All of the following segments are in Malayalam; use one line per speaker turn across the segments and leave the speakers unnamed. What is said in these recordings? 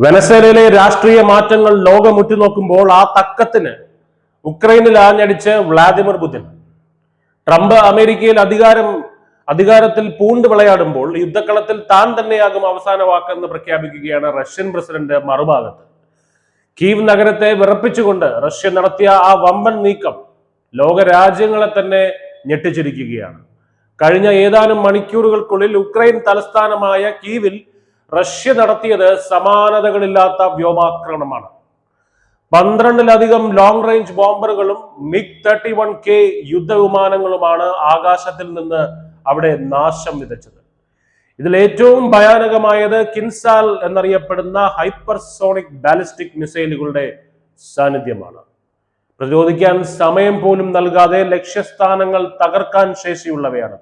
വെനസ്വേലയിലെ രാഷ്ട്രീയ മാറ്റങ്ങൾ ലോകം ഉറ്റുനോക്കുമ്പോൾ ആ തക്കത്തിന് ഉക്രൈനിൽ ആഞ്ഞടിച്ച് വ്ളാദിമിർ പുതിൻ. ട്രംപ് അമേരിക്കയിൽ അധികാരത്തിൽ പൂണ്ട് വിളയാടുമ്പോൾ യുദ്ധക്കളത്തിൽ താൻ തന്നെയാകും അവസാന വാക്കെന്ന് പ്രഖ്യാപിക്കുകയാണ് റഷ്യൻ പ്രസിഡന്റ്. മറുഭാഗത്ത് കീവ് നഗരത്തെ വിറപ്പിച്ചുകൊണ്ട് റഷ്യ നടത്തിയ ആ വമ്പൻ നീക്കം ലോക രാജ്യങ്ങളെ തന്നെ ഞെട്ടിച്ചിരിക്കുകയാണ്. കഴിഞ്ഞ ഏതാനും മണിക്കൂറുകൾക്കുള്ളിൽ ഉക്രൈൻ തലസ്ഥാനമായ കീവിൽ റഷ്യ നടത്തിയത് സമാനതകളില്ലാത്ത വ്യോമാക്രമണമാണ്. 12-ലധികം ലോങ് റേഞ്ച് ബോംബറുകളും MiG-31K യുദ്ധവിമാനങ്ങളുമാണ് ആകാശത്തിൽ നിന്ന് അവിടെ നാശം വിതച്ചത്. ഇതിൽ ഏറ്റവും ഭയാനകമായത് കിൻസാൽ എന്നറിയപ്പെടുന്ന ഹൈപ്പർസോണിക് ബാലിസ്റ്റിക് മിസൈലുകളുടെ സാന്നിധ്യമാണ്. പ്രതിരോധിക്കാൻ സമയം പോലും നൽകാതെ ലക്ഷ്യസ്ഥാനങ്ങൾ തകർക്കാൻ ശേഷിയുള്ളവയാണ്.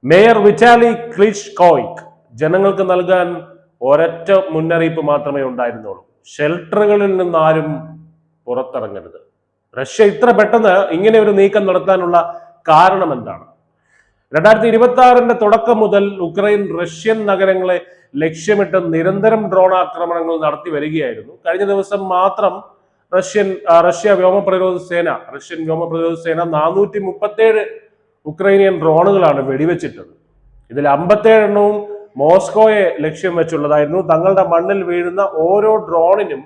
മേയർ വിറ്റാലി ക്ലിച്ച്കോയ്ക്ക് ജനങ്ങൾക്ക് നൽകാൻ ഒരൊറ്റ മുന്നറിയിപ്പ് മാത്രമേ ഉണ്ടായിരുന്നുള്ളൂ: ഷെൽട്ടറുകളിൽ നിന്ന് ആരും പുറത്തിറങ്ങരുത്. റഷ്യ ഇത്ര പെട്ടെന്ന് ഇങ്ങനെ ഒരു നീക്കം നടത്താനുള്ള കാരണം എന്താണ്? 2026 തുടക്കം മുതൽ ഉക്രൈൻ റഷ്യൻ നഗരങ്ങളെ ലക്ഷ്യമിട്ട് നിരന്തരം ഡ്രോൺ ആക്രമണങ്ങൾ നടത്തി വരികയായിരുന്നു. കഴിഞ്ഞ ദിവസം മാത്രം റഷ്യൻ വ്യോമ പ്രതിരോധ സേന 437 ഉക്രൈനിയൻ ഡ്രോണുകളാണ് വെടിവെച്ചിട്ടത്. ഇതിൽ 57 എണ്ണവും മോസ്കോയെ ലക്ഷ്യം വെച്ചുള്ളതായിരുന്നു. തങ്ങളുടെ മണ്ണിൽ വീഴുന്ന ഓരോ ഡ്രോണിനും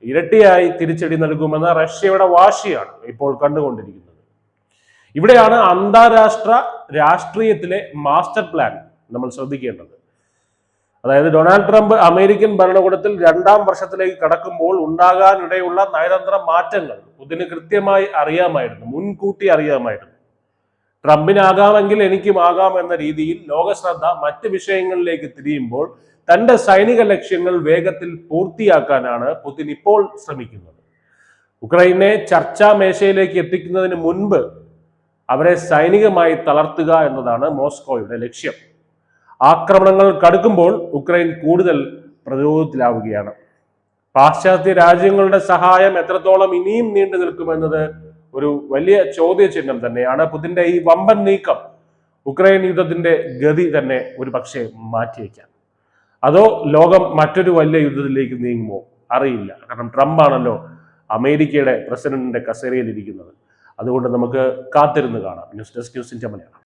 ഇരട്ടിയായി തിരിച്ചടി നൽകുമെന്ന റഷ്യയുടെ വാശിയാണ് ഇപ്പോൾ കണ്ടുകൊണ്ടിരിക്കുന്നത്. ഇവിടെയാണ് അന്താരാഷ്ട്ര രാഷ്ട്രീയത്തിലെ മാസ്റ്റർ പ്ലാൻ നമ്മൾ ശ്രദ്ധിക്കേണ്ടത്. അതായത് ഡൊണാൾഡ് ട്രംപ് അമേരിക്കൻ ഭരണകൂടത്തിൽ 2ാം വർഷത്തിലേക്ക് കടക്കുമ്പോൾ ഉണ്ടാകാനിടയുള്ള നയതന്ത്ര മാറ്റങ്ങൾ പുതിന് കൃത്യമായി അറിയാമായിരുന്നു, മുൻകൂട്ടി അറിയാമായിരുന്നു. ട്രംപിനാകാമെങ്കിൽ എനിക്കും ആകാം എന്ന രീതിയിൽ ലോകശ്രദ്ധ മറ്റ് വിഷയങ്ങളിലേക്ക് തിരിയുമ്പോൾ തന്റെ സൈനിക ലക്ഷ്യങ്ങൾ വേഗത്തിൽ പൂർത്തിയാക്കാനാണ് പുതിൻ ഇപ്പോൾ ശ്രമിക്കുന്നത്. ഉക്രൈനെ ചർച്ചാ മേശയിലേക്ക് എത്തിക്കുന്നതിന് മുൻപ് അവരെ സൈനികമായി തളർത്തുക എന്നതാണ് മോസ്കോയുടെ ലക്ഷ്യം. ആക്രമണങ്ങൾ കടുക്കുമ്പോൾ ഉക്രൈൻ കൂടുതൽ പ്രതിരോധത്തിലാവുകയാണ്. പാശ്ചാത്യ രാജ്യങ്ങളുടെ സഹായം എത്രത്തോളം ഇനിയും നീണ്ടു നിൽക്കുമെന്നത് ഒരു വലിയ ചോദ്യചിഹ്നം തന്നെയാണ്. പുതിന്റെ ഈ വമ്പൻ നീക്കം ഉക്രൈൻ യുദ്ധത്തിന്റെ ഗതി തന്നെ ഒരു പക്ഷേ മാറ്റിവെക്കാം. അതോ ലോകം മറ്റൊരു വലിയ യുദ്ധത്തിലേക്ക് നീങ്ങുമോ? അറിയില്ല. കാരണം ട്രംപ് ആണല്ലോ അമേരിക്കയുടെ പ്രസിഡന്റിന്റെ കസേരയിൽ ഇരിക്കുന്നത്. അതുകൊണ്ട് നമുക്ക് കാത്തിരുന്ന് കാണാം. News desk news India Malayalam.